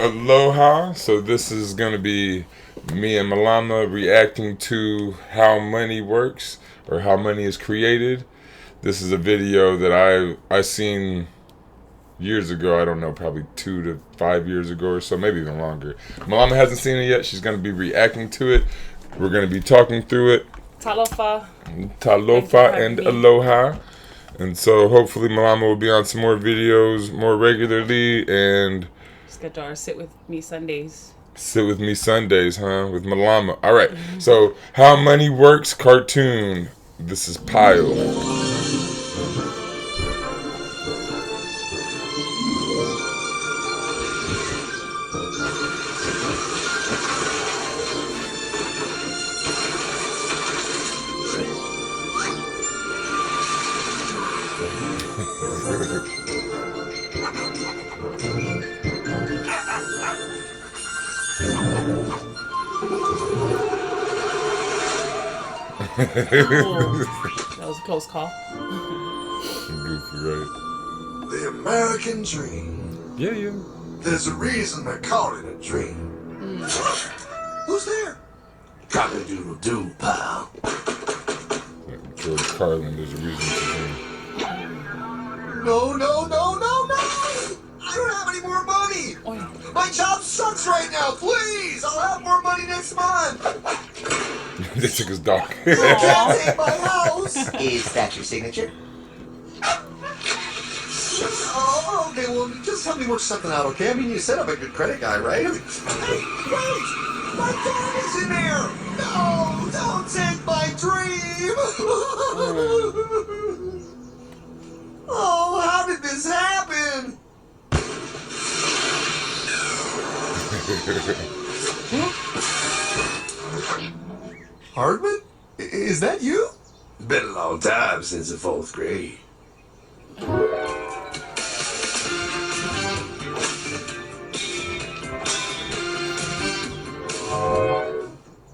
Aloha. So this is gonna be me and Malama reacting to how money works or how money is created. This is a video that I seen years ago. I don't know, probably 2 to 5 years ago or so, maybe even longer. Malama hasn't seen it yet. She's gonna be reacting to it. We're gonna be talking through it. Talofa. Talofa and aloha. And so hopefully Malama will be on some more videos more regularly and Just get to our Sit With Me Sundays. Sit With Me Sundays, huh? With Malama. All right. So, How Money Works cartoon. This is Pile. That was a close call. Goofy, right? The American dream. Yeah, yeah. There's a reason they call it a dream. Who's there? Cock-a-doodle-doo, pal. George Carlin, there's a reason to dream. No, no, no, no, no! I don't have any more money! My job sucks right now, please! I'll have more money next month! They took his dog. You can't take my house! Is that your signature? Oh, okay, well, just help me work something out, okay? I mean, you said I'm a good credit guy, right? I mean, hey, wait! My dog is in there! No, don't take my dream! Oh, how did this happen? Hardman? Is that you? Been a long time since the 4th grade.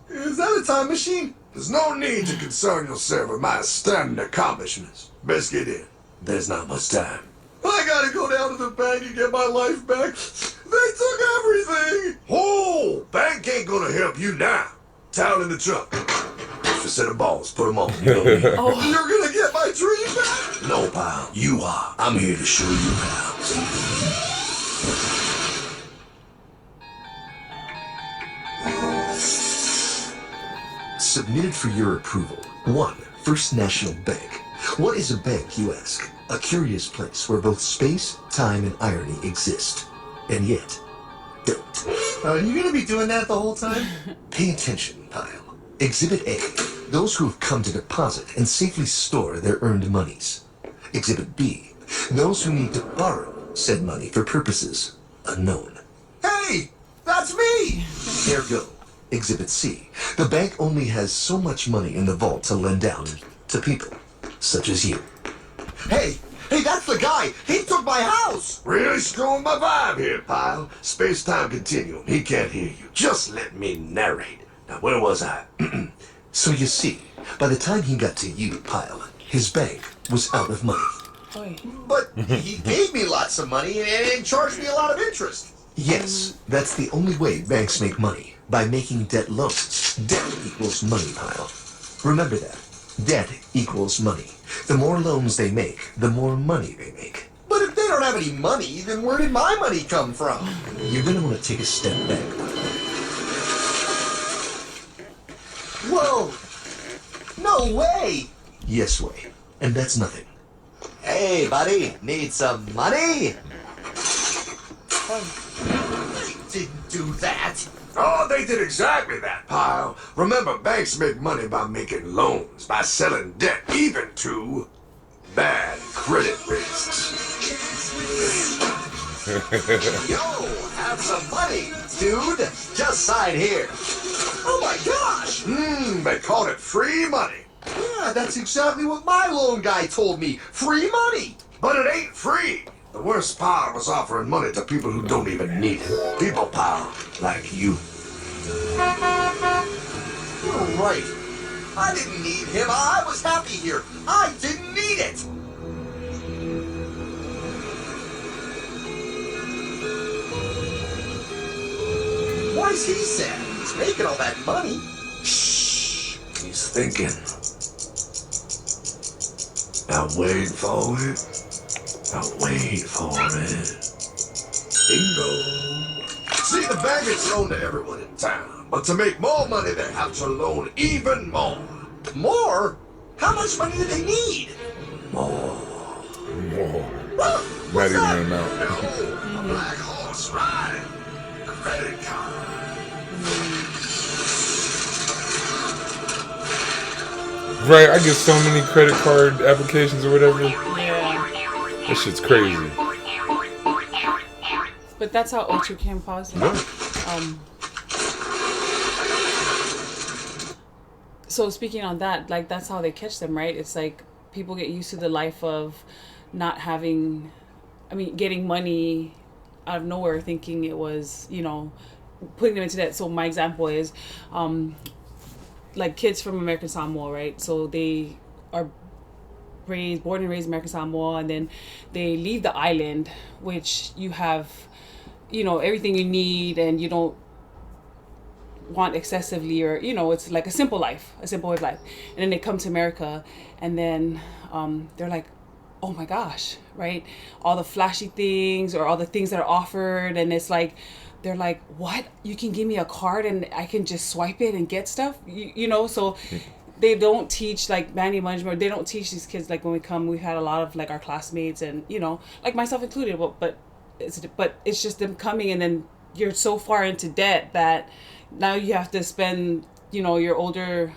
Is that a time machine? There's no need to concern yourself with my astounding accomplishments. Best get in. There's not much time. I gotta go down to the bank and get my life back. They took everything! Oh, bank ain't gonna help you now. Towel in the trunk. Just a set of balls, put them on. You know me. Oh, you're gonna get my dream back? No, pal, you are. I'm here to show you how. Submitted for your approval. 1. First National Bank. What is a bank, you ask? A curious place where both space, time, and irony exist. And yet, don't. Are you gonna be doing that the whole time? Pay attention, pile. Exhibit A. Those who have come to deposit and safely store their earned monies. Exhibit B. Those who need to borrow said money for purposes unknown. Hey! That's me! Ergo. Exhibit C. The bank only has so much money in the vault to lend out to people such as you. Hey, that's the guy! He took my house! Really screwing my vibe here, pal. Space-time continuum. He can't hear you. Just let me narrate. Now, where was I? So you see, by the time he got to you, pile, his bank was out of money. But he gave me lots of money and charged me a lot of interest. Yes, that's the only way banks make money, by making debt loans. Debt equals money, pile. Remember that. Debt equals money. The more loans they make, the more money they make. But if they don't have any money, then where did my money come from? You're gonna want to take a step back. Whoa! No way! Yes way. And that's nothing. Hey, buddy, need some money? They didn't do that. Oh, they did exactly that, pal. Remember, banks make money by making loans, by selling debt, even to bad credit risks. Yo, have some money, dude. Just sign here. Oh my gosh! They called it free money. Yeah, that's exactly what my loan guy told me. Free money. But it ain't free. The worst part was offering money to people who don't even need it. People, pal, like you. You're right. I didn't need him. I was happy here. I didn't need it. wise he said. He's making all that money. Shh. He's thinking. Now wait for it. Now wait for it. Bingo. See, the bank is loaned to everyone in town, but to make more money, they have to loan even more. More? How much money do they need? More. Not What's even that? an amount. No, a black horse ride. Credit card. Right, I get so many credit card applications or whatever. Yeah. That shit's crazy. But that's how Ocho came positive. So speaking on that, like that's how they catch them, right? It's like people get used to the life of not having, getting money out of nowhere, thinking it was, putting them into that. So my example is, like kids from American Samoa, right? So they are born and raised American Samoa, and then they leave the island, which you have, everything you need, and you don't want excessively, or it's like a simple way of life. And then they come to America, and then they're like, oh my gosh, right? All the flashy things or all the things that are offered, and it's like they're like, what? You can give me a card and I can just swipe it and get stuff, so they don't teach like money management. They don't teach these kids, like when we come, we've had a lot of like our classmates and like myself included, but it's just them coming, and then you're so far into debt that now you have to spend as you're older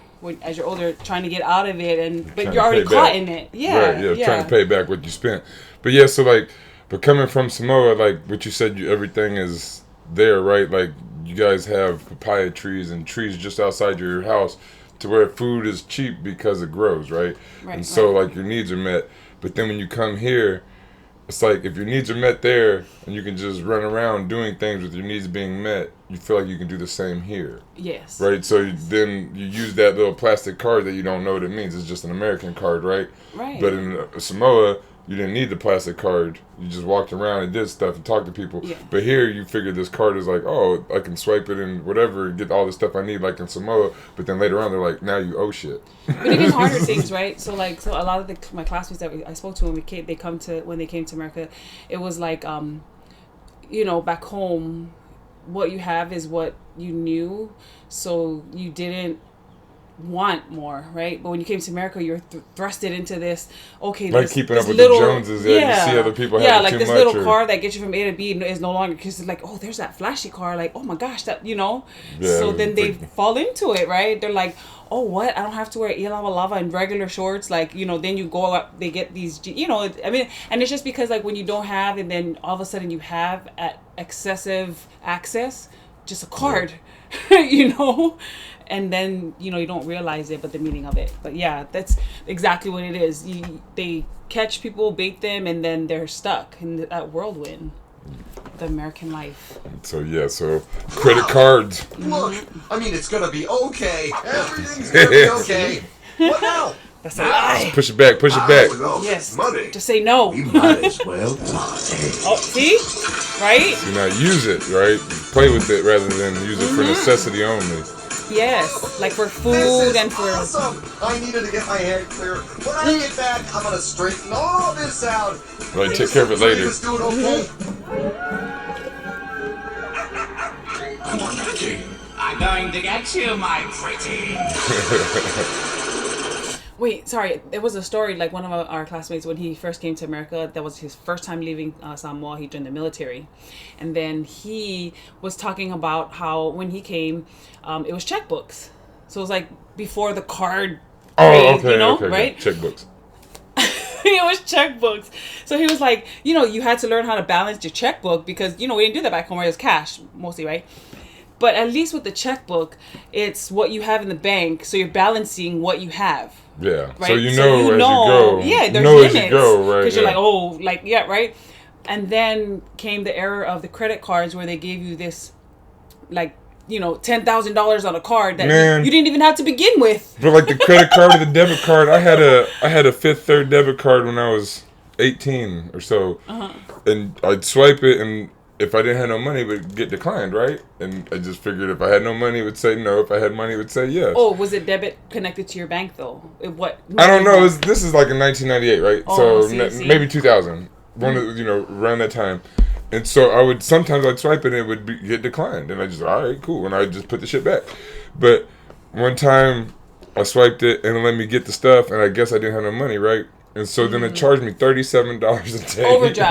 trying to get out of it, but you're already caught in it. Right, trying to pay back what you spent. But coming from Samoa, like what you said, everything is there, right? Like you guys have papaya trees and trees just outside your house to where food is cheap because it grows, right? And so like your needs are met. But then when you come here, it's like if your needs are met there and you can just run around doing things with your needs being met, you feel like you can do the same here. Yes. Right? So then you use that little plastic card that you don't know what it means. It's just an American card, right? Right. But in Samoa, you didn't need the plastic card. You just walked around and did stuff and talked to people. Yeah. But here you figure this card is like, oh, I can swipe it and whatever, get all the stuff I need like in Samoa. But then later on, they're like, now you owe shit. But even harder things, right? So a lot of my classmates that I spoke to when they came to America, it was like, back home, what you have is what you knew, so you didn't want more, right? But when you came to America, you're thrusted into this. Okay, like keeping up with the Joneses. You see other people having like too this much, little car that gets you from A to B is no longer, because it's like, oh, there's that flashy car. Like, oh my gosh, that Yeah, so then they fall into it, right? They're like, oh, what? I don't have to wear lava and regular shorts. Like, then you go up, they get these, and it's just because like when you don't have, and then all of a sudden you have excessive access, just a card, and then you don't realize it, but the meaning of it. But yeah, that's exactly what it is. They catch people, bait them, and then they're stuck in that whirlwind, the American life. So credit cards. Look, it's gonna be okay. Everything's gonna be okay. What now? That's a lie. Push it back. Yes. Money. Just say no. We might as well party. Oh, see? Right? Do not use it, right? Play with it rather than use it for necessity only. Yes, like for This food is and for. awesome. I needed to get my hair clear. When I get back, I'm gonna straighten all this out. Right, take care of it later. Just do it, okay? I'm going to get you, my pretty. Wait, sorry. There was a story, like one of our classmates, when he first came to America, that was his first time leaving Samoa. He joined the military. And then he was talking about how when he came, it was checkbooks. So it was like before the card craze, okay, right? Checkbooks. It was checkbooks. So he was like, you had to learn how to balance your checkbook because, we didn't do that back home, right? It was cash mostly, right? But at least with the checkbook, it's what you have in the bank. So you're balancing what you have. Yeah. Right? So you know as you go. Yeah, there's limits. limits. As you go, right? Because you're like, right? And then came the era of the credit cards where they gave you this, $10,000 on a card that you didn't even have to begin with. But like the credit card or the debit card, I had a Fifth Third debit card when I was 18 or so. And I'd swipe it and if I didn't have no money, it would get declined, right? And I just figured if I had no money, it would say no. If I had money, it would say yes. Oh, was it debit connected to your bank though? What? I don't know. This is like in 1998, right? Oh, so see. maybe 2000. One of around that time. And so I would sometimes I'd swipe it and it would get declined, and I just all right, cool, and I just put the shit back. But one time I swiped it and it let me get the stuff, and I guess I didn't have no money, right? And so then it charged me $37 a day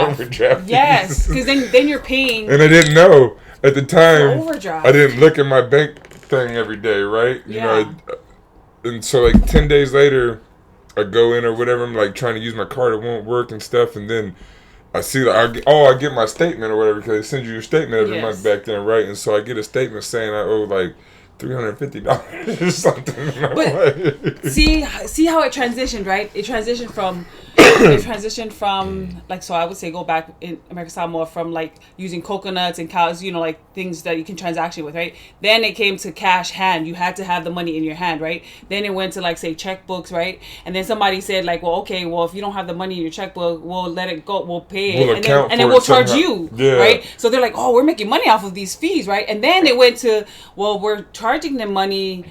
overdraft. Yes, because then you're paying. And I didn't know at the time. Overdraft. I didn't look at my bank thing every day, right? You know, and so like 10 days later, I go in or whatever. I'm like trying to use my card, it won't work and stuff, and then I see I get my statement or whatever because they send you your statement every month back then, right? And so I get a statement saying I owe like $350 or something. But see how it transitioned, right? It transitioned from like, so I would say go back in American style more from like using coconuts and cows, like things that you can transaction with, right? Then it came to cash hand. You had to have the money in your hand, right? Then it went to like say checkbooks, right? And then somebody said like, well, okay, well if you don't have the money in your checkbook, we'll let it go, we'll pay it, and then we'll charge you, right? So they're like, oh, we're making money off of these fees, right? And then it went to, well, we're charging them money,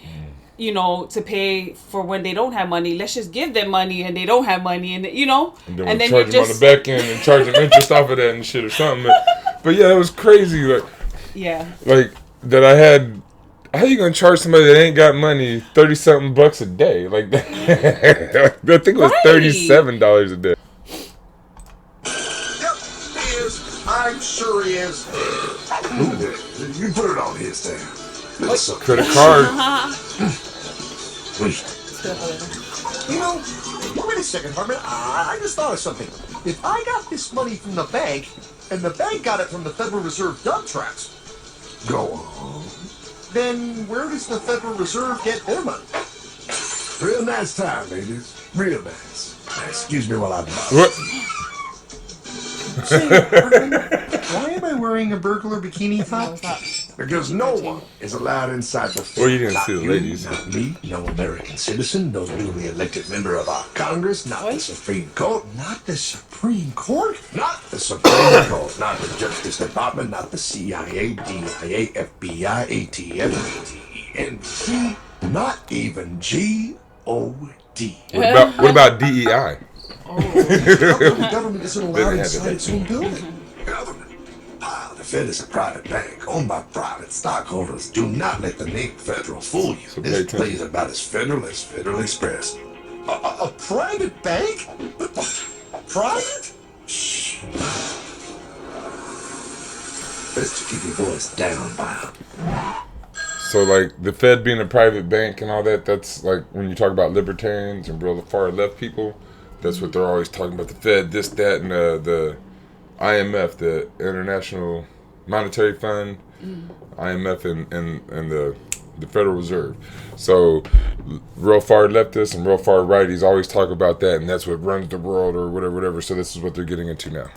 to pay for when they don't have money. Let's just give them money and they don't have money, and then we charge them on the back end and charge them interest off of that and shit or something. But yeah, it was crazy. Like that I had. How you gonna charge somebody that ain't got money $30-something a day? Like that. I think it was $37 a day. Yep, he is. I'm sure he is. You put it on his stand. Credit card. Wait a second, Harmon. I just thought of something. If I got this money from the bank, and the bank got it from the Federal Reserve dump trucks, go on. Then where does the Federal Reserve get their money? Real nice time, ladies. Real nice. Excuse me while I... What? Say, Harmon, why am I wearing a burglar bikini top? Because no one is allowed inside the Fed. Well, you didn't see the ladies. Not me, no American citizen, no newly elected member of our Congress, not the Supreme Court, not the Supreme Court, not the Supreme Court, not the Justice Department, not the CIA, DIA, FBI, ATF, ATEN, not even G-O-D. What about DEI? The government isn't allowed inside its own building. Government? The Fed is a private bank owned by private stockholders. Do not let the name Federal fool you. So this place is about as federal as Federal Express. A private bank? Private? Shh. Best to keep your voice down, Bob. So like the Fed being a private bank and all that, that's like when you talk about libertarians and real far left people, that's what they're always talking about. The Fed, this, that, and the IMF, the International Monetary Fund, IMF, and the Federal Reserve. So real far leftists and real far righties always talk about that, and that's what runs the world or whatever. So this is what they're getting into now.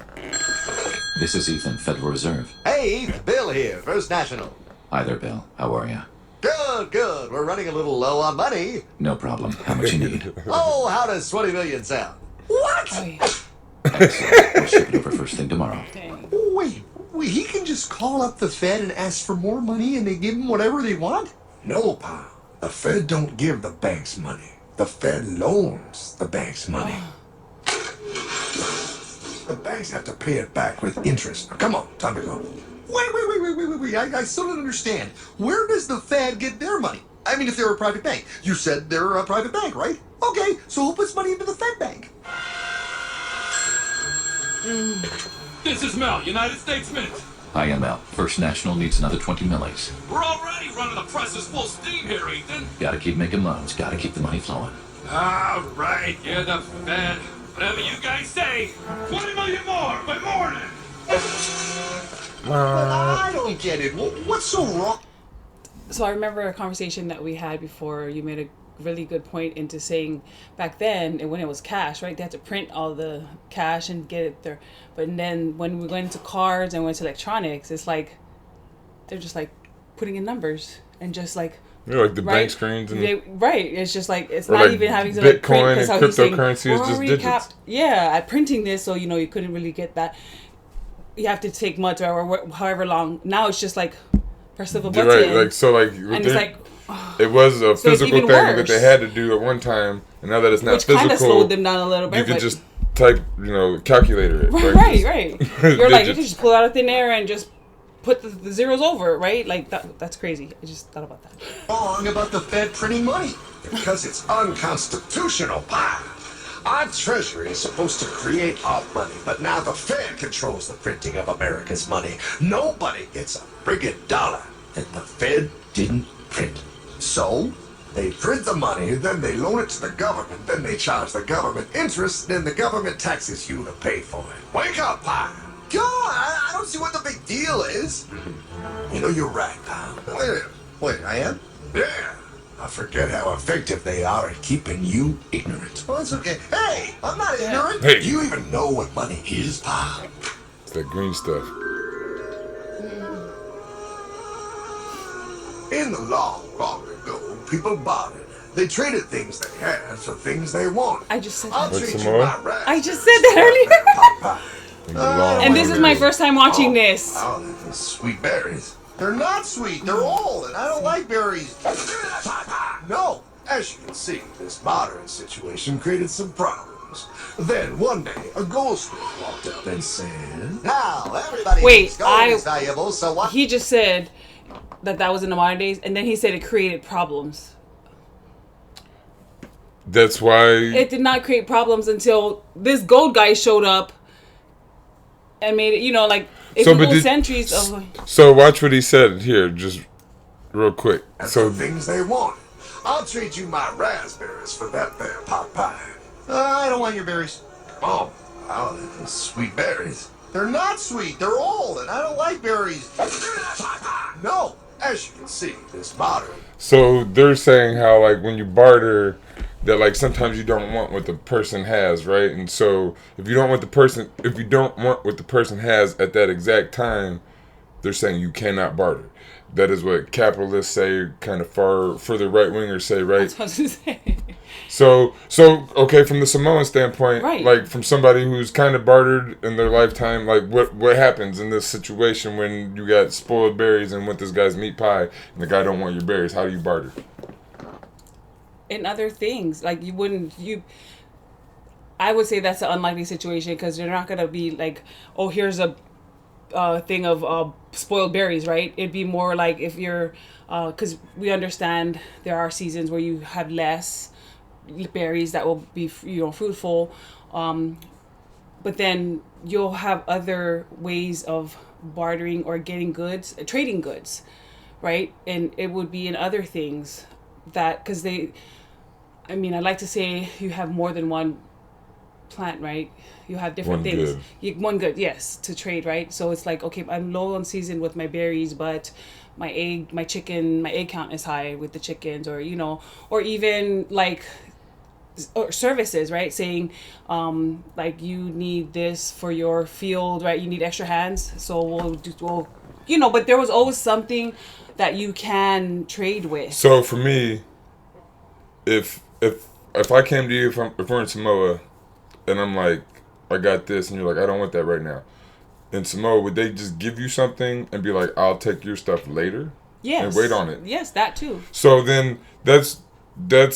This is Ethan, Federal Reserve. Hey, Ethan, Bill here, First National. Hi there, Bill. How are you? Good. We're running a little low on money. No problem. How much you need? Oh, how does 20 million sound? What? Excellent. We'll ship it over first thing tomorrow. Wait, he can just call up the Fed and ask for more money and they give him whatever they want? No, pal. The Fed don't give the banks money. The Fed loans the banks money. The banks have to pay it back with interest. Now, come on, time to go. Wait. I still don't understand. Where does the Fed get their money? I mean, if they're a private bank. You said they're a private bank, right? Okay, so who puts money into the Fed bank? This is Mel, United States Mint. Hi, ML. First National needs another 20 millis. We're already running the presses full steam here, Ethan. Gotta keep making loans. Gotta keep the money flowing. All right, yeah, the Fed. Whatever you guys say. 20 million more by morning. But I don't get it. What's so wrong? So I remember a conversation that we had before. You made a really good point into saying back then, and when it was cash, right? They had to print all the cash and get it there. But then when we went into cards and went to electronics, it's like they're just like putting in numbers and just like like the bank screens and it's just like it's or not like even having to Bitcoin print because how he's saying cryptocurrency is just digits. at printing this, so you couldn't really get that. you have to take months or however long. Now it's just like press of a You're button. right. Like so, like and it's like, it was a So it's physical even thing that worse. they had to do at one time, and now that it's not which kind physical, of slowed them down a little bit. you can but- just type, calculator it. right, right. You're like, you digits. can just pull it out of thin air and just put the zeros over, right? Like that's crazy. I just thought about that. Wrong about the Fed printing money because it's unconstitutional, pal. Our treasury is supposed to create our money, but now the Fed controls the printing of America's money. Nobody gets a friggin' dollar that the Fed didn't print. So, they print the money, then they loan it to the government, then they charge the government interest, then the government taxes you to pay for it. Wake up, pal. God, I don't see what the big deal is. You're right, pal. Wait, I am? Yeah. I forget how effective they are at keeping you ignorant. Well, that's okay. Hey, I'm not ignorant. Hey. Do you even know what money is, pal? It's that green stuff. In the long ago, people bartered. They traded things they had for things they wanted. I just said I'll that. treat you Samoa? my raspberries. I just said that earlier. In the long And this is my first time watching Oh, this. Oh, those sweet berries. They're not sweet. They're old, and I don't like berries. No. As you can see, this modern situation created some problems. Then one day, a goldsmith walked up and said, "Now everybody Wait, thinks gold is valuable, so what?" He just said that was in the modern days, and then he said it created problems. That's why. It did not create problems until this gold guy showed up and made it. Like if So, you but go did- centuries of. So watch what he said here, just real quick. And So for things they wanted. I'll trade you my raspberries for that there pot pie. I don't want your berries. Oh, those sweet berries. They're not sweet. They're old, and I don't like berries. No. As you can see, this modern. So they're saying how like when you barter, that like sometimes you don't want what the person has, right? And so if you don't want what the person has at that exact time, they're saying you cannot barter. That is what capitalists say, kind of further right wingers say, right? That's what I was gonna say. So okay, from the Samoan standpoint, Right. like from somebody who's kind of bartered in their lifetime, like what happens in this situation when you got spoiled berries and want this guy's meat pie and the guy don't want your berries? How do you barter? In other things, like I would say that's an unlikely situation because you're not gonna be like, oh, here's a thing of spoiled berries, right? It'd be more like if you're, because we understand there are seasons where you have less berries that will be fruitful, but then you'll have other ways of bartering or getting goods, trading goods, right? And it would be in other things that because I like to say you have more than one plant, right? You have different One things. good. One good, yes, to trade, right? So it's like, okay, I'm low on season with my berries, but my egg count is high with the chickens, or or even like or services, right? Saying like you need this for your field, right? You need extra hands, so we'll but there was always something that you can trade with. So for me, if I came to you, if we're in Samoa, and I'm like, I got this, and you're like, I don't want that right now. In Samoa, would they just give you something and be like, I'll take your stuff later? Yes. And wait on it. Yes, that too. So then that's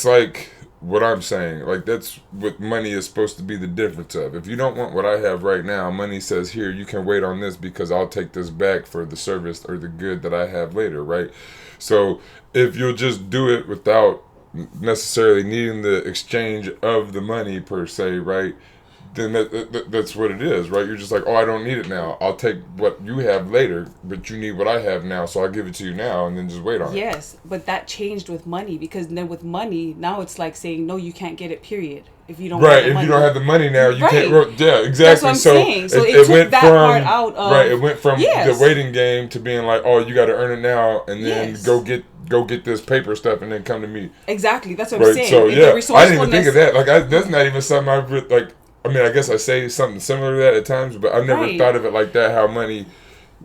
like what I'm saying. Like that's what money is supposed to be the difference of. If you don't want what I have right now, money says here, you can wait on this because I'll take this back for the service or the good that I have later, right? So if you'll just do it without necessarily needing the exchange of the money per se, right? Then that's what it is, right? You're just like, oh, I don't need it now. I'll take what you have later, but you need what I have now, so I'll give it to you now, and then just wait on it. Yes, but that changed with money because then with money, now it's like saying, no, you can't get it, period. If you don't Right, have the if money. you don't have the money now, you Right. can't. Yeah, exactly. That's what I'm saying. So it took that part out of- right. It went from Yes. the waiting game to being like, oh, you got to earn it now, and then Yes. go get this paper stuff, and then come to me. Exactly, that's what I'm Right. saying. So And the yeah, I didn't even think of resourcefulness- that. Like that's not even something I've like. I mean, I guess I say something similar to that at times, but I've never Right. thought of it like that. How money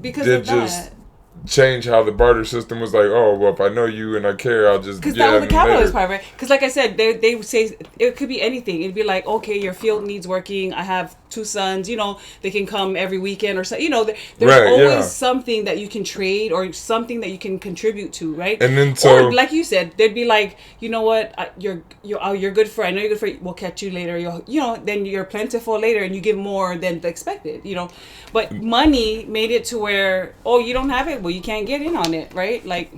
because did of just that. change how the barter system was like. Oh, well, if I know you and I care, I'll just Because yeah, that was the and capitalist later. part, right? Because like I said, they would say it could be anything. It'd be like, okay, your field needs working. I have two sons, they can come every weekend or so. There's Right, always yeah. something that you can trade or something that you can contribute to, right? And then or like you said, they'd be like, you know what, you're good for. I know you're good for. We'll catch you later. Then you're plentiful later, and you give more than expected. But money made it to where, oh, you don't have it, well, you can't get in on it, right? Like.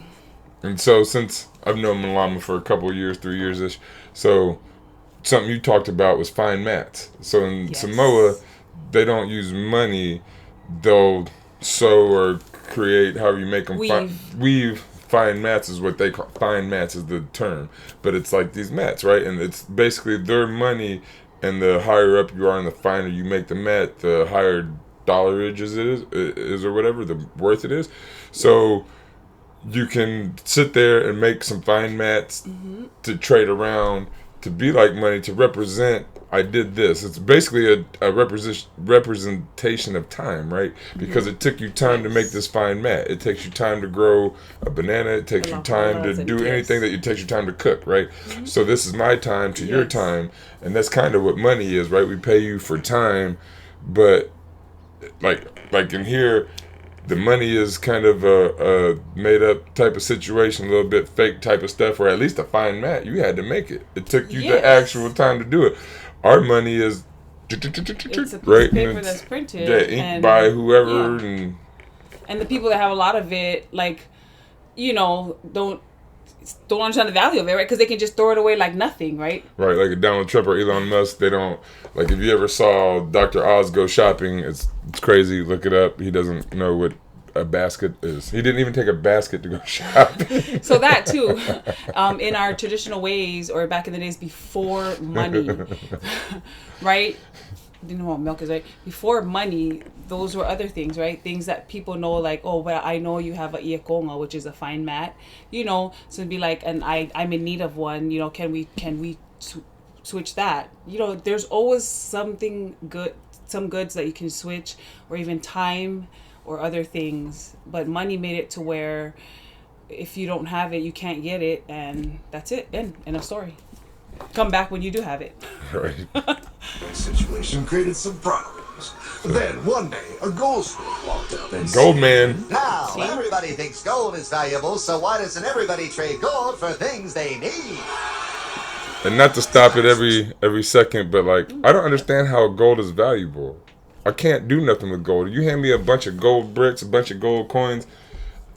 And so since I've known Malama for a couple of years, 3 years ish, so something you talked about was fine mats. So in Samoa, they don't use money; they'll sew or create, however you make them. Weave fine mats is what they call. Fine mats is the term, but it's like these mats, right? And it's basically their money. And the higher up you are, and the finer you make the mat, the higher dollarage it is or whatever the worth it is. So you can sit there and make some fine mats to trade around, to be like money, to represent, I did this. It's basically a representation of time, right? Because it took you time to make this fine mat. It takes you time to grow a banana. It takes you time to do anything that it takes you time to cook, right? So this is my time to your time. And that's kind of what money is, right? We pay you for time, but like in here, the money is kind of a made up type of situation, a little bit fake type of stuff, or at least a fine mat. You had to make it. It took you the actual time to do it. Our money is It's a piece of right, paper that's printed. Yeah, inked by whoever, and the people that have a lot of it, like, don't understand the value of it, right? Because they can just throw it away like nothing, right? Right, like a Donald Trump or Elon Musk, they don't, like, if you ever saw Dr. Oz go shopping, it's crazy. Look it up. He doesn't know what a basket is. He didn't even take a basket to go shop. So that too, in our traditional ways, or back in the days before money, right? You know what milk is, right? Before money, those were other things, right? Things that people know, like, oh, well, I know you have a iakonga, which is a fine mat, so it'd be like, and I'm in need of one, can we switch that? There's always something good, some goods that you can switch, or even time or other things. But money made it to where if you don't have it, you can't get it, and that's it. End of story. Come back when you do have it. Right. Situation created some problems. Then one day, a goldsmith walked up and Gold said, man. Now, everybody thinks gold is valuable, so why doesn't everybody trade gold for things they need? And not to stop it every second, but like, I don't understand how gold is valuable. I can't do nothing with gold. You hand me a bunch of gold bricks, a bunch of gold coins,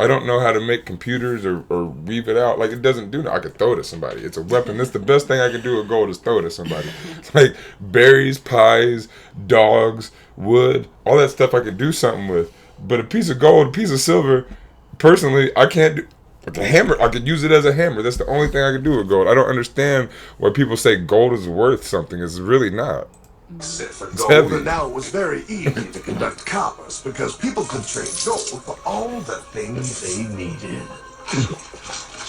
I don't know how to make computers or weave it out. Like, it doesn't do that. I could throw it at somebody. It's a weapon. That's the best thing I can do with gold, is throw it at somebody. Like berries, pies, dogs, wood, all that stuff I could do something with. But a piece of gold, a piece of silver, personally, I can't do. But the hammer, I could use it as a hammer. That's the only thing I could do with gold. I don't understand why people say gold is worth something. It's really not. Except for It's gold, heavy. and now it was very easy to conduct commerce because people could trade gold for all the things they needed.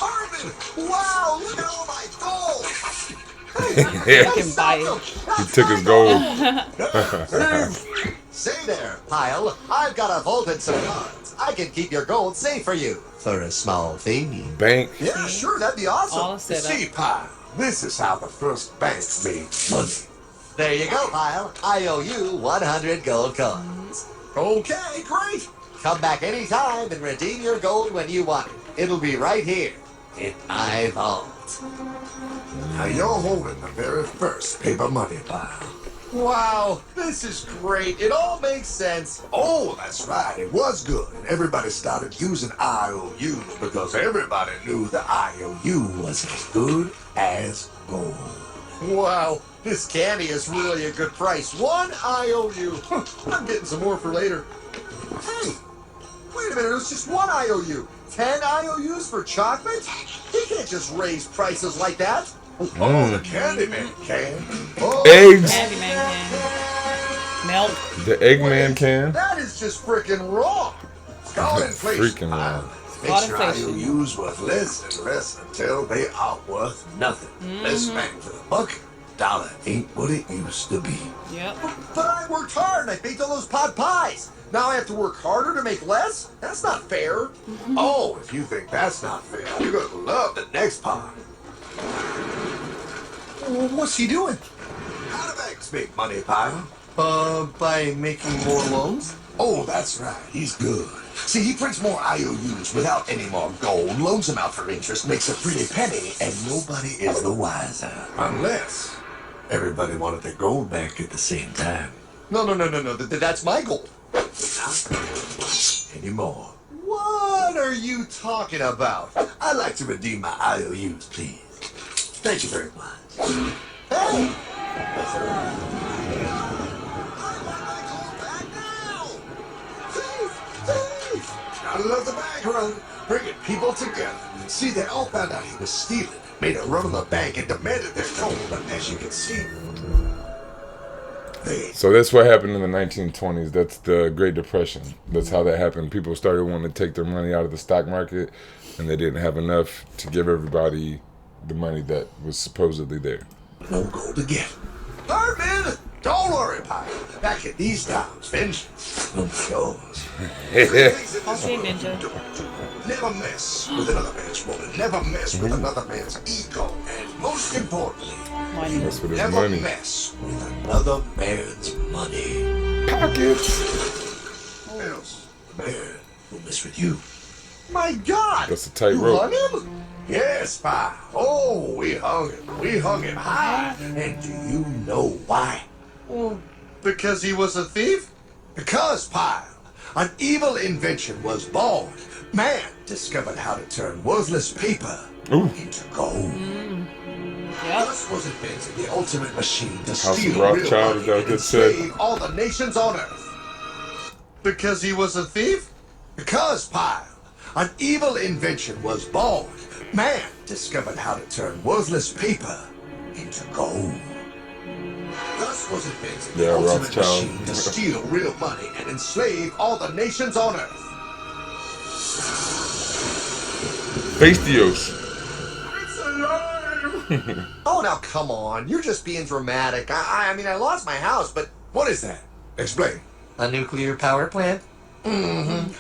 Arvin! Wow, look at all my gold! Yeah. I can buy it. He took his gold. Say there, Pyle, I've got a vault and some cards. I can keep your gold safe for you. For a small fee. Bank. Yeah, sure, that'd be awesome. All set up. See, Pyle, this is how the first banks made money. There you go, Pyle. I owe you 100 gold coins. Okay, great. Come back anytime and redeem your gold when you want it. It'll be right here in my vault. Now you're holding the very first paper money, Pyle. Wow, this is great. It all makes sense. Oh, that's right. It was good. And everybody started using IOUs because everybody knew the IOU was as good as gold. Wow, this candy is really a good price. 1 IOU. I'm getting some more for later. Hey, wait a minute. It was just 1 IOU. 10 IOUs for chocolate? He can't just raise prices like that. Oh, the Candyman can. Oh, Eggs. Candyman can. Milk. The Eggman can. that is just freaking wrong. It's called inflation. Freaking wrong. Makes your inflation. IOUs worth less and less until they are worth nothing. Less bang for the buck. Dollar ain't what it used to be. Yep. But I worked hard and I baked all those pot pies. Now I have to work harder to make less? That's not fair. Oh, if you think that's not fair, you're gonna love the next part. What's he doing? How do banks make money, Pyle? By making more loans? Oh, that's right. He's good. See, he prints more IOUs without any more gold, loans them out for interest, makes a pretty penny, and nobody is the wiser. Unless everybody wanted their gold back at the same time. No. That's my gold. Not anymore. What are you talking about? I'd like to redeem my IOUs, please. Thank you very much. Hey! Gotta love the bank run, bringing people together. See, they all found out he was stealing, made a run on the bank, and demanded their gold. But as you can see, So that's what happened in the 1920s. That's the Great Depression. That's how that happened. People started wanting to take their money out of the stock market, and they didn't have enough to give everybody the money that was supposedly there. no gold to get. Birdman, don't worry, Pie. Back in these times, vengeance will be yours. Okay, Ninja. Never mess with another man's woman. Never mess with another man's ego. And most importantly, Money. That's what his never money. mess with another man's money. Pockets. Else, the man will mess with you. My God! That's a tight You rope. hung him? Yes, Pa. Oh, we hung him. We hung him high. And do you know why? Well, because he was a thief? Because, Pa, an evil invention was born. Man discovered how to turn worthless paper Ooh. into gold. Yep. Thus was invented the ultimate machine to House of steal Rothschild, real is money that what and it said? enslave all the nations on earth. Because he was a thief? Because, Pa, an evil invention was born. Man discovered how to turn worthless paper into gold. Thus was invented the Yeah, ultimate Rothschild. machine to steal real money and enslave all the nations on earth. Face Dios. It's alive! Oh, now come on. You're just being dramatic. I mean, I lost my house, but What is that? Explain. a nuclear power plant?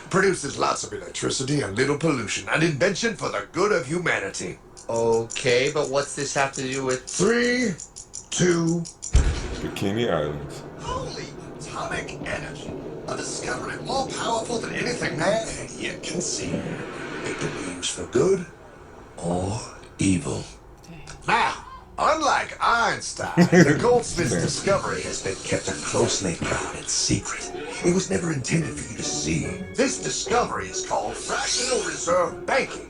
Produces lots of electricity and little pollution. An invention for the good of humanity. Okay, but what's this have to do with... 3, 2, Bikini Islands. holy atomic energy. A discovery more powerful than anything man had yet conceived. It can be used for good or evil. Now, unlike Einstein, the goldsmith's discovery has been kept a closely guarded secret. It was never intended for you to see. This discovery is called fractional reserve banking.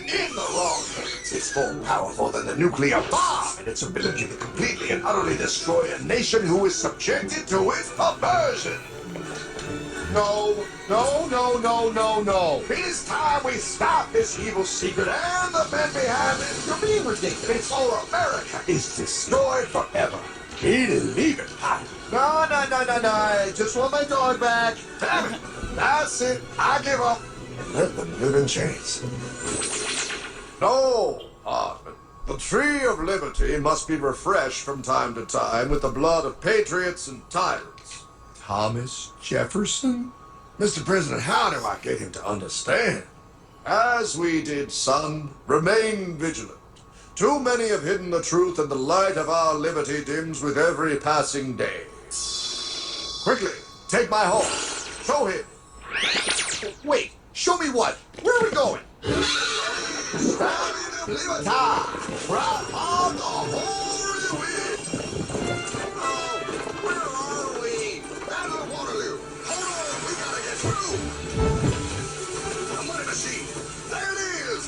In the wrong hands, it's more powerful than the nuclear bomb in its ability to completely and utterly destroy a nation who is subjected to its perversion. No. It is time we stop this evil secret and the men behind it. You're being ridiculous. Or America is destroyed forever. Believe it, Pop. No. I just want my dog back. Damn it. That's it. I give up. And let them live in chains. No, Hardman. The tree of liberty must be refreshed from time to time with the blood of patriots and tyrants. Thomas Jefferson? Mr. President, how do I get him to understand? As we did, son, remain vigilant. Too many have hidden the truth, and the light of our liberty dims with every passing day. Quickly, take my horse. Show him. Wait, show me what? Where are we going? Liberty! Right on the hoary wind! Where are we? Battle of Waterloo! Hold on, we gotta get through! The money machine! There it is!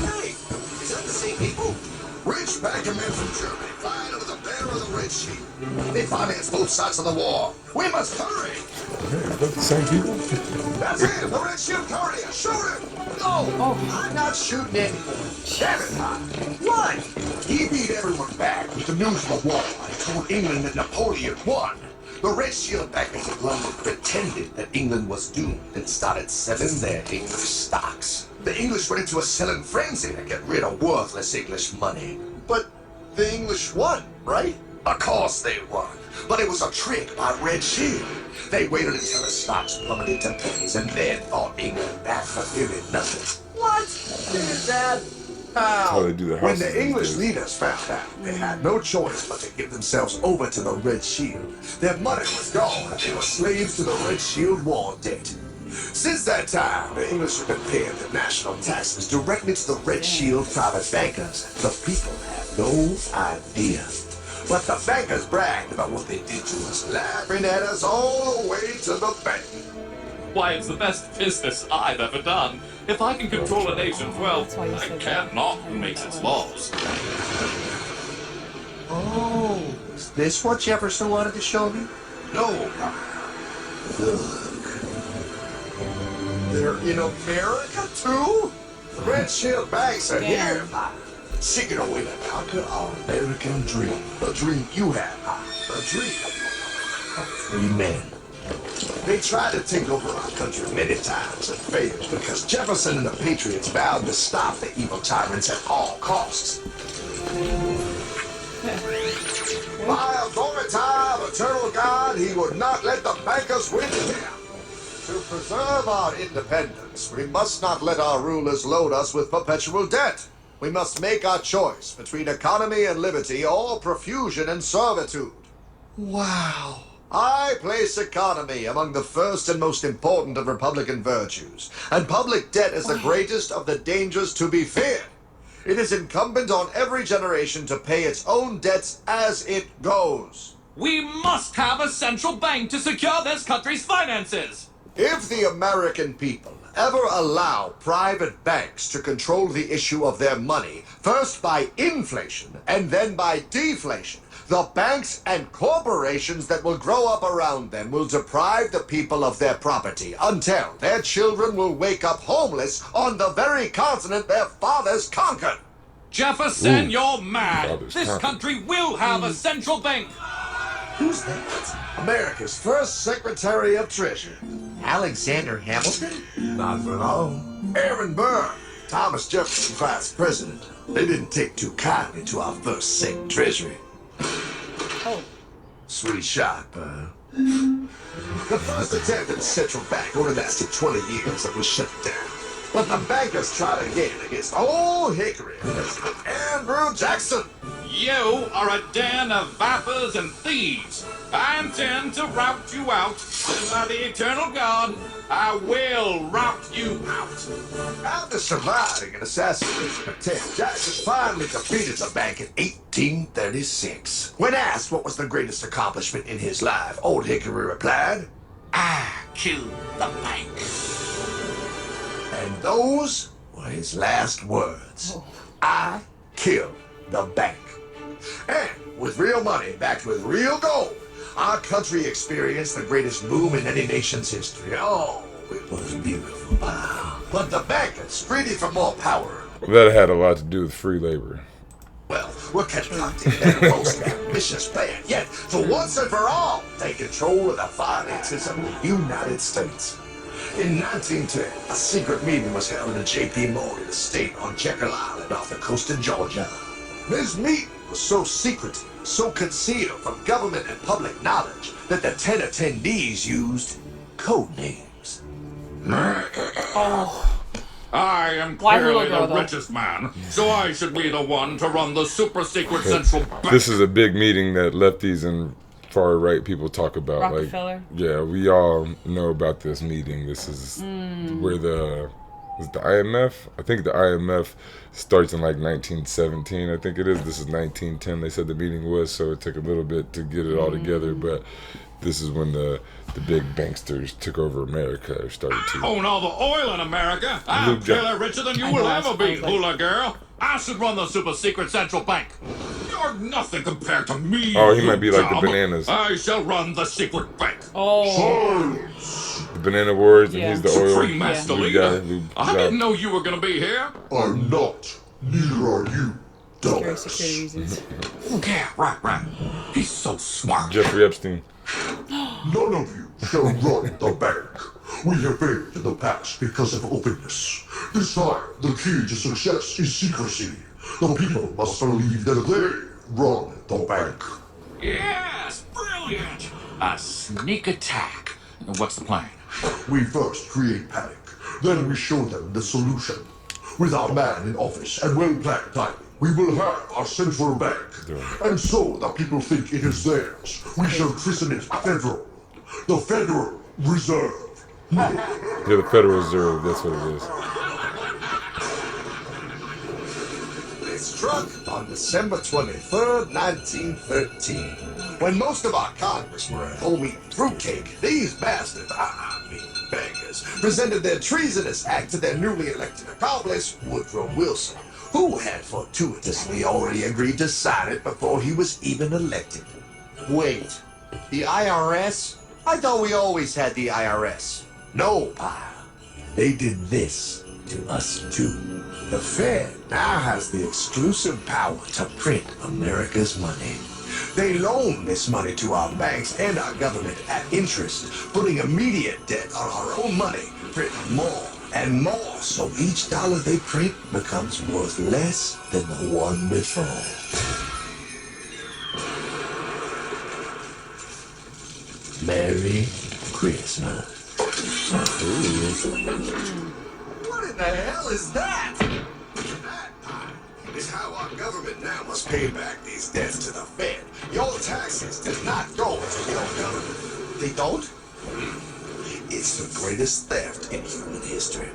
Hey, is that the same people? Rich banker men from Germany, flying under the banner of the Red Sheet. They finance both sides of the war. We must hurry! Hey, is that the same people? That's it! The Red Shield Courier! Shoot him! No, I'm not shooting anymore. Damn it, Pop! What? He beat everyone back with the news of the war and told England that Napoleon won. The Red Shield backers in London pretended that England was doomed and started selling their English stocks. The English went into a selling frenzy to get rid of worthless English money. But the English won, right? Of course they won, but it was a trick by Red Shield. They waited until the stocks plummeted to pennies and then bought England back for nearly nothing. What? Dad, how they do their When houses the English these days. leaders found out, they had no choice but to give themselves over to the Red Shield. Their money was gone, and they were slaves to the Red Shield war debt. Since that time, the English have been paying their national taxes directly to the Red Shield private bankers. The people have no idea. But the bankers bragged about what they did to us, laughing at us all the way to the bank. Why, it's the best business I've ever done. If I can control a nation's wealth, That's why you I said can't that. not who makes its laws. Oh, is this what Jefferson wanted to show me? No. Look. They're in America, too? The Red Shield banks are here, Ma. Secret away America, our American dream. The dream you have, Ma. The dream of free men. They tried to take over our country many times and failed because Jefferson and the Patriots vowed to stop the evil tyrants at all costs. By authority of eternal God, he would not let the bankers win here. To preserve our independence, we must not let our rulers load us with perpetual debt. We must make our choice between economy and liberty or profusion and servitude. Wow. I place economy among the first and most important of Republican virtues, and public debt is the greatest of the dangers to be feared. It is incumbent on every generation to pay its own debts as it goes. We must have a central bank to secure this country's finances. If the American people ever allow private banks to control the issue of their money, first by inflation and then by deflation, the banks and corporations that will grow up around them will deprive the people of their property until their children will wake up homeless on the very continent their fathers conquered. Jefferson, Ooh. you're mad. Fathers This conquered. country will have a central bank. Who's that? America's first Secretary of Treasury. Alexander Hamilton? Not for long. Aaron Burr, Thomas Jefferson's vice president. They didn't take too kindly to our first Sec Treasury. Oh. Sweet shot, Burr. The first attempt at the central bank only lasted 20 years and was shut down. But the bankers tried again against Old Hickory, President Andrew Jackson. You are a den of vipers and thieves. I intend to rout you out, and by the eternal God, I will rout you out. After surviving an assassination attempt, Jackson finally defeated the bank in 1836. When asked what was the greatest accomplishment in his life, Old Hickory replied, I killed the bank. and those were his last words. I killed the bank. And with real money backed with real gold, our country experienced the greatest boom in any nation's history. Oh, it was beautiful. But the bankers, greedy for more power, That had a lot to do with free labor. well, were concocting their most ambitious plan. Yet, for once and for all, take control of the finances of the United States. In 1910, a secret meeting was held at J.P. Morgan estate on Jekyll Island off the coast of Georgia. This meeting was so secretive, so concealed from government and public knowledge that the 10 attendees used code names. I am Why clearly Hula Girl, the though? richest man, so I should be the one to run the super secret central bank. This is a big meeting that lefties and far right people talk about. Rockefeller? Like, yeah, we all know about this meeting. This is where the IMF. I think the IMF starts in like 1917. I think it is. This is 1910. They said the meeting was, so it took a little bit to get it all together. But this is when the big banksters took over America or started to. Own all the oil in America. I'm Luke Jack- clearly richer than you I will know, ever be, I was like- hula girl. I should run the super secret central bank. You're nothing compared to me. Oh, he you might be like the dumb. bananas. I shall run the secret bank. Oh. The Banana Wars, and Yeah. he's the oil. Supreme Master Luke Leader. guy, Luke I Jack- didn't know you were gonna be here. I'm not. Neither are you. Security reasons. Yeah, right. He's so smart. Jeffrey Epstein. None of you shall run the bank. We have failed in the past because of openness. This time, the key to success is secrecy. The people must believe that they run the bank. Yes, brilliant. A sneak attack. What's the plan? We first create panic, then we show them the solution. With our man in office and well-planned timing, we will have our central bank. And so the people think it is theirs. We shall christen it Federal. The Federal Reserve. Yeah, the Federal Reserve, that's what it is. It struck on December 23rd, 1913. When most of our Congress were at home eating fruitcake, these bastards, I mean bankers, presented their treasonous act to their newly elected accomplice, Woodrow Wilson, who had fortuitously already agreed to sign it before he was even elected. Wait, the IRS? I thought we always had the IRS. No, pal. They did this to us too. The Fed now has the exclusive power to print America's money. They loan this money to our banks and our government at interest, putting immediate debt on our own money, printing more and more, so each dollar they print becomes worth less than the one before. Merry Christmas. What in the hell is that? That is how our government now must pay back these debts to the Fed. Your taxes do not go to your government. They don't? It's the greatest theft in human history.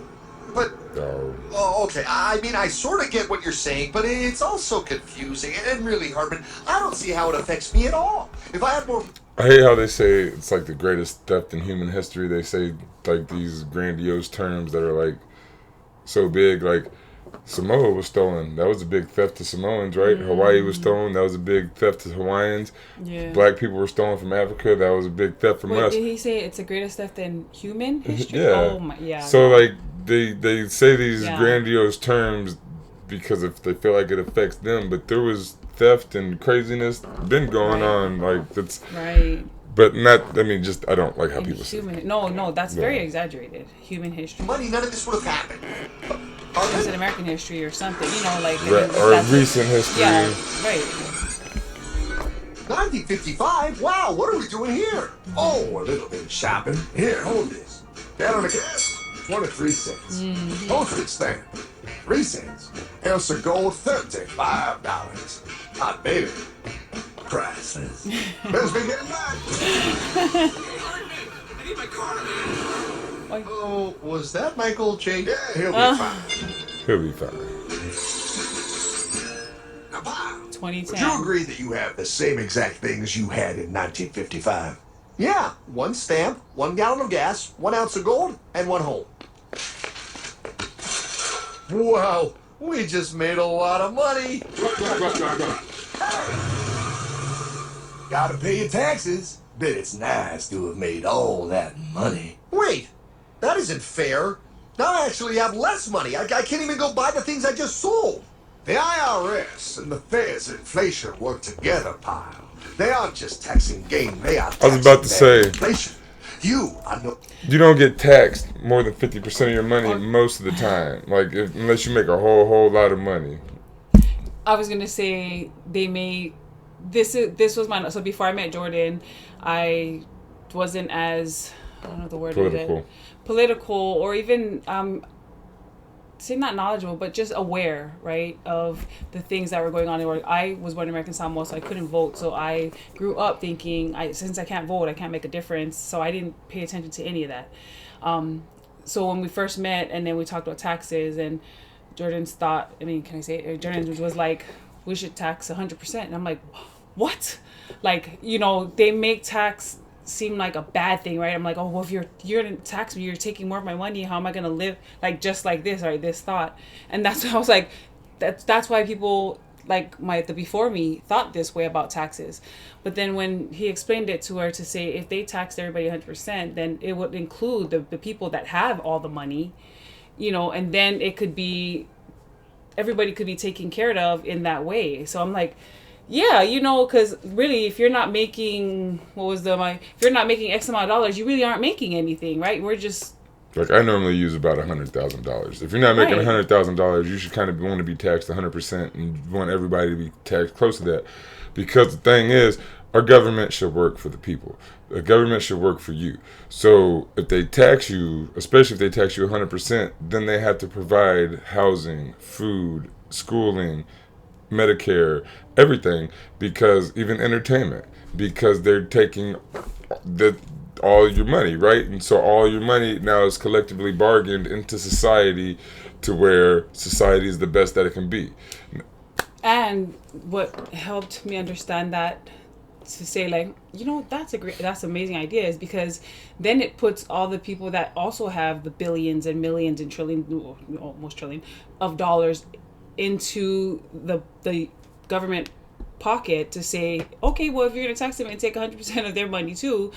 But, No. oh, okay, I mean, I sort of get what you're saying, but it's also confusing and really hard, but I don't see how it affects me at all. If I had more... I hate how they say it's like the greatest theft in human history. They say like these grandiose terms that are like so big. Like Samoa was stolen. That was a big theft to Samoans, right? Hawaii was stolen. That was a big theft to Hawaiians. Yeah. Black people were stolen from Africa. That was a big theft from Wait, us. did he say it's the greatest theft in human history? Yeah. Oh my, yeah. So like they say these Yeah. grandiose terms because if they feel like it affects them, but there was theft and craziness been going Right. on. Like that's Right. but not. I mean, just I don't like how In people say. human, no, that's very exaggerated. Human history. money, none of this would have happened. Or is it American history or something? You know, like Or that's- recent history. Yeah, right. 1955? Wow, what are we doing here? Oh, a little bit of shopping. Here, hold this. That on the gas? 23 cents. Postage stamp, 3 cents. Ounce of gold, $35. Hot baby. Priceless. Best be getting back. I need my car. Oh, was that Michael J? Yeah, he'll be fine. He'll be fine. Now, Bob, would 2010. you agree that you have the same exact things you had in 1955? Yeah, 1 stamp, 1 gallon of gas, 1 ounce of gold, and 1 home. Wow, we just made a lot of money. Gotta pay your taxes. Bet it's nice to have made all that money. Wait, that isn't fair. Now I actually have less money. I can't even go buy the things I just sold. The IRS and the Fed's inflation work together, pal. They aren't just taxing gain, they are I was about to taxing say. inflation. You are no... You don't get taxed more than 50% of your money most of the time. Like unless you make a whole lot of money. I was gonna say they made this was my so before I met Jordan, I wasn't as I don't know the word political or even say not knowledgeable but just aware, right, of the things that were going on in the world. I was born in American Samoa, so I couldn't vote, so I grew up thinking since I can't vote I can't make a difference, so I didn't pay attention to any of that. So when we first met and then we talked about taxes and Jordan's thought, I mean, can I say it? Jordan was like, we should tax 100%. And I'm like, what? Like, you know, they make tax seem like a bad thing, right? I'm like, oh, well, if you're going to tax me, you're taking more of my money. How am I going to live like just like this, right? This thought. And that's what I was like, that's why people like the before me thought this way about taxes. But then when he explained it to her to say, if they taxed everybody 100%, then it would include the people that have all the money, you know, and then it could be, everybody could be taken care of in that way. So I'm like, yeah, you know, because really, if you're not making, if you're not making X amount of dollars, you really aren't making anything, right? We're just. Like I normally use about $100,000. If you're not making Right. $100,000, you should kind of want to be taxed 100% and want everybody to be taxed close to that. Because the thing is, our government should work for the people. The government should work for you. So if they tax you, especially if they tax you 100%, then they have to provide housing, food, schooling, Medicare, everything, because even entertainment, because they're taking the all your money, right? And so all your money now is collectively bargained into society to where society is the best that it can be. And what helped me understand that, to say like, that's amazing idea, is because then it puts all the people that also have the billions and millions and trillions, almost trillion of dollars into the government pocket to say, okay, well, if you're going to tax them and take 100% of their money too,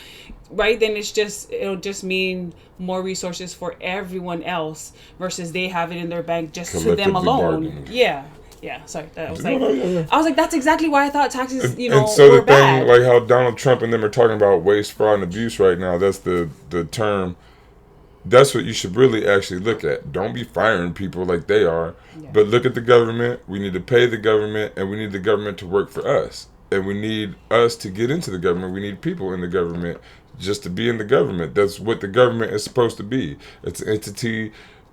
right, then it'll just mean more resources for everyone else versus they have it in their bank just to them alone. Bargained. Yeah, sorry. I was like, that's exactly why I thought taxes, and so were the bad. thing, like how Donald Trump and them are talking about waste, fraud, and abuse right now, that's the term. That's what you should really actually look at. Don't be firing people like they are, but look at the government. We need to pay the government, and we need the government to work for us. And we need us to get into the government. We need people in the government just to be in the government. That's what the government is supposed to be. It's an entity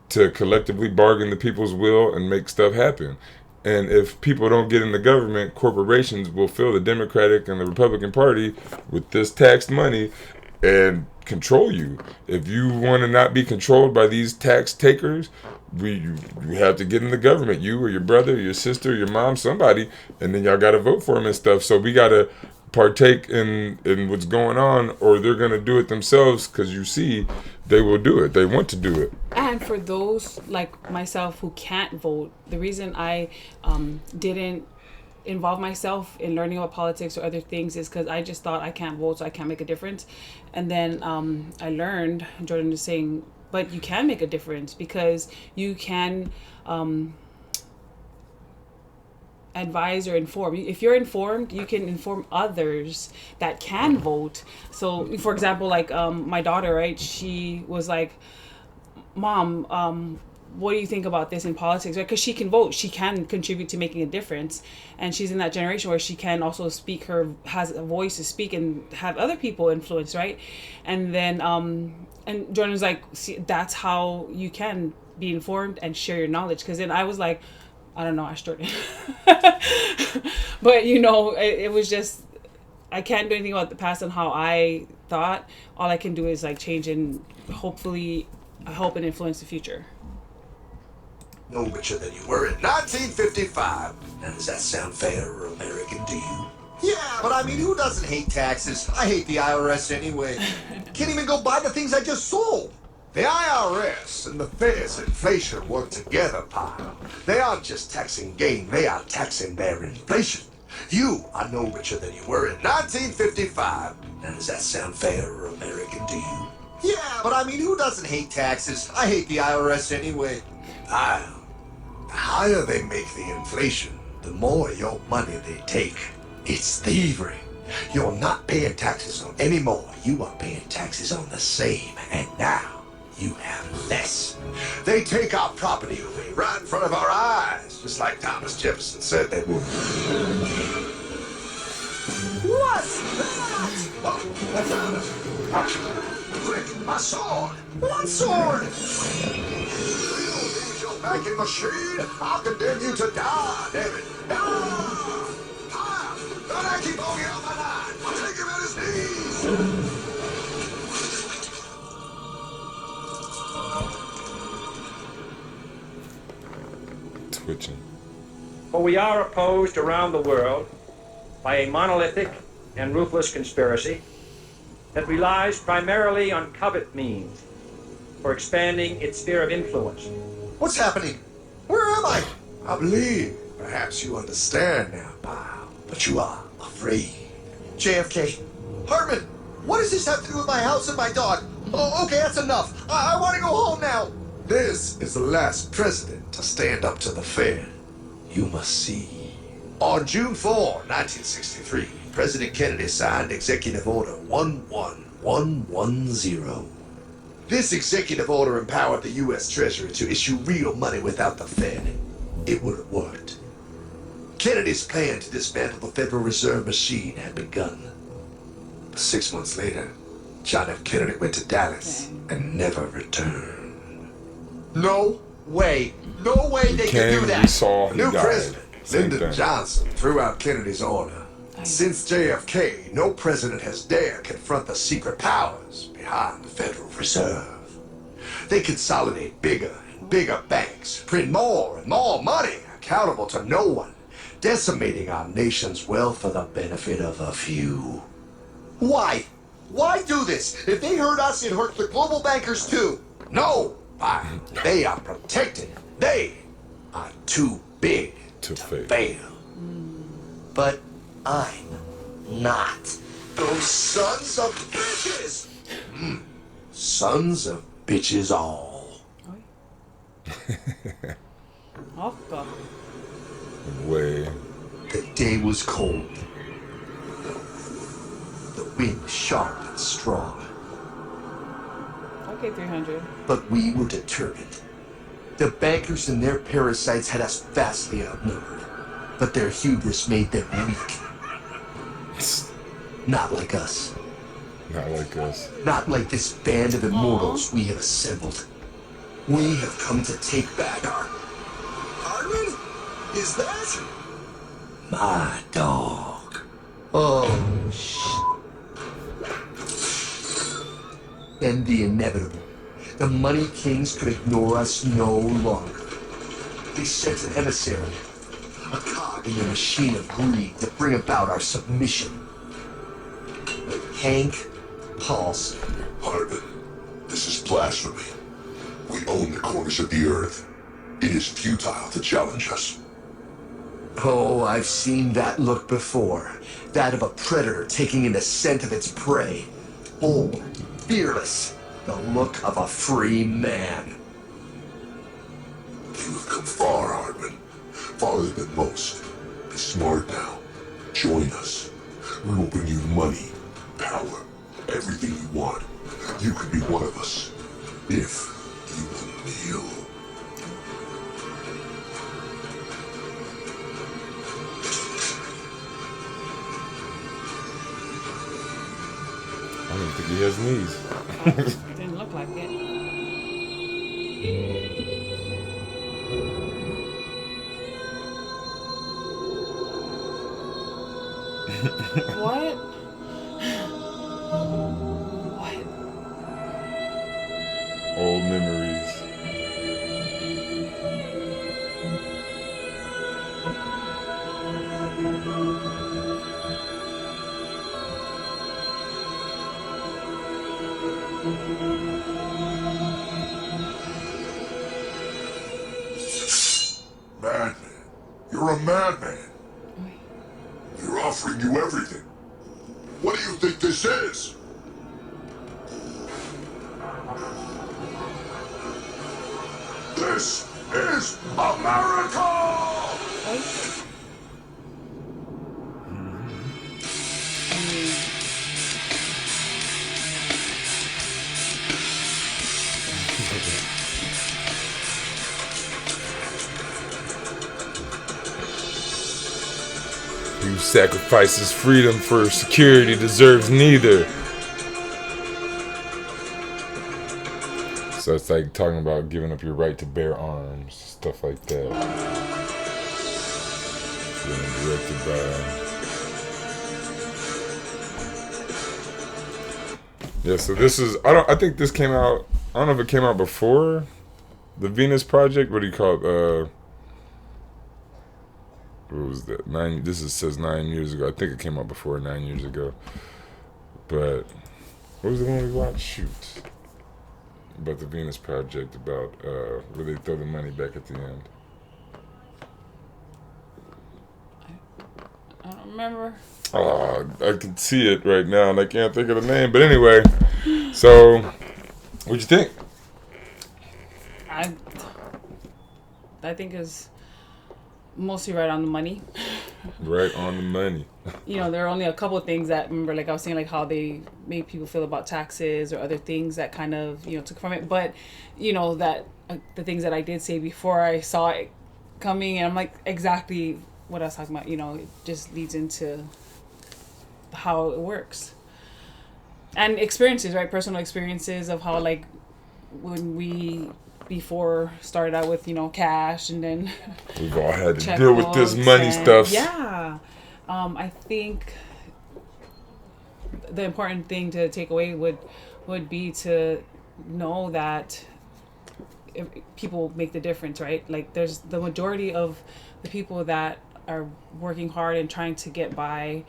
to collectively bargain the people's will and make stuff happen. And if people don't get in the government, corporations will fill the Democratic and the Republican Party with this taxed money and control you. If you want to not be controlled by these tax takers, you have to get in the government. You or your brother, your sister, your mom, somebody, and then y'all got to vote for them and stuff. So we got to partake in what's going on, or they're going to do it themselves, because you see, they will do it. They want to do it. And for those like myself who can't vote, the reason I didn't involve myself in learning about politics or other things is because I just thought I can't vote, so I can't make a difference. And then I learned, Jordan is saying, but you can make a difference, because you can advise or inform. If you're informed, you can inform others that can vote. So for example, like my daughter, right, she was like, Mom, what do you think about this in politics, right? Because she can vote, she can contribute to making a difference, and she's in that generation where she can also has a voice to speak and have other people influence, right? And then and Jordan was like, see, that's how you can be informed and share your knowledge. Because then I was like, I don't know, I started but it was just, I can't do anything about the past and how I thought. All I can do is like change and hopefully help and influence the future. No richer than you were in 1955. Now, does that sound fair or American to you? Yeah, but I mean, who doesn't hate taxes? I hate the IRS anyway. Can't even go buy the things I just sold. The IRS and the Fed's inflation work together, pal. They aren't just taxing gain, they are taxing their inflation. You are no richer than you were in 1955. Now, does that sound fair or American to you? Yeah, but I mean, who doesn't hate taxes? I hate the IRS anyway. Pal, the higher they make the inflation, the more your money they take. It's thievery. You're not paying taxes on any more. You are paying taxes on the same, and now you have less. They take our property away right in front of our eyes, just like Thomas Jefferson said they would. What's that? Oh, I found it. Quick, my sword. What sword? Use your banking machine. I'll condemn you to die, David. Die! Don't I keep Bogey on my line? Take him at his knees. Twitching. For we are opposed around the world by a monolithic and ruthless conspiracy that relies primarily on covert means for expanding its sphere of influence. What's happening? Where am I? I believe perhaps you understand now, pal. But you are afraid. JFK. Hartman, what does this have to do with my house and my dog? Oh, okay, that's enough. I want to go home now. This is the last president to stand up to the Fed. You must see. On June 4, 1963, President Kennedy signed Executive Order 11110. This executive order empowered the U.S. Treasury to issue real money without the Fed. It would have worked. Kennedy's plan to dismantle the Federal Reserve machine had begun. 6 months later, John F. Kennedy went to Dallas and never returned. No way. No way they could do that. We saw The he new died. president, Same Lyndon thing. Johnson, threw out Kennedy's order. Since JFK, no president has dared confront the secret powers behind the Federal Reserve. They consolidate bigger and bigger banks, print more and more money, accountable to no one, decimating our nation's wealth for the benefit of a few. Why? Why do this? If they hurt us, it hurt the global bankers too. No, they are protected. They are too big To to fail. fail. But I'm not. Those sons of bitches! Sons of bitches all. Oh god. Way. The day was cold. The wind sharp and strong. Okay, 300. But we were determined. The bankers and their parasites had us vastly outnumbered. But their hubris made them weak. Not like us. Not like us. Not like this band of immortals we have assembled. We have come to take back our... Hardman? Is that? my dog. Oh, shit. And the inevitable. The money kings could ignore us no longer. They sent an emissary, a cog in the machine of greed to bring about our submission. Hank Paulson. Hardman, this is blasphemy. We own the corners of the earth. It is futile to challenge us. Oh, I've seen that look before. That of a predator taking in the scent of its prey. Bold, fearless. The look of a free man. You have come far, Hardman. Farther than most. Be smart now. Join us. We will bring you money, power, everything you want. You can be one of us. If you will kneel. I don't even think he has knees. Didn't look like it. What? What? Old memories. Madman. You're a madman. You're offering you everything. What do you think this is? This is America! Who sacrifices freedom for security deserves neither. So it's like talking about giving up your right to bear arms, stuff like that. Being directed by. Yeah, so this is I think this came out, I don't know if it came out before the Venus Project. What do you call it? What was that? Says 9 years ago. I think it came out before 9 years ago. But what was the one we watched? Shoot. About the Venus Project, about where they throw the money back at the end. I don't remember. I can see it right now and I can't think of the name. But anyway, so what'd you think? I think is mostly right on the money. Right on the money. You know, there are only a couple of things that, remember, like I was saying, like how they make people feel about taxes or other things that kind of, you know, took from it. But, you know, that the things that I did say before I saw it coming, and I'm like, exactly what I was talking about, it just leads into how it works. And experiences, right? Personal experiences of how, like, when we before started out with, cash, and then we've all had to deal with this money stuff. Yeah. I think the important thing to take away would be to know that people make the difference, right? Like, there's the majority of the people that are working hard and trying to get by,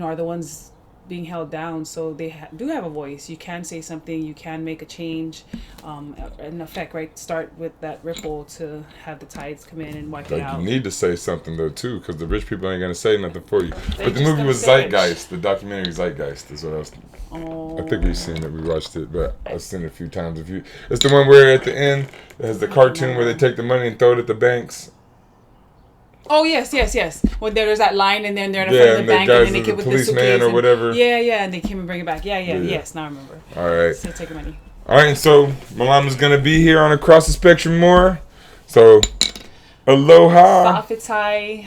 are the ones being held down. So they do have a voice. You can say something. You can make a change, an effect, right? Start with that ripple to have the tides come in and wipe it out. You need to say something though too, because the rich people ain't gonna say nothing for you. But the just movie was gonna Zeitgeist. The documentary Zeitgeist is what I was. I think we've seen it. We watched it, but I've seen it a few times. It's the one where at the end it has the cartoon where they take the money and throw it at the banks. Oh, yes. When there's that line, and then they're in front of the bank, and then they came with the suitcase or whatever. Yeah, and they came and bring it back. Yeah. Yes, now I remember. All right. So take your money. All right, and so Malama's gonna be here on Across the Spectrum more. So, aloha. Fa'afitai.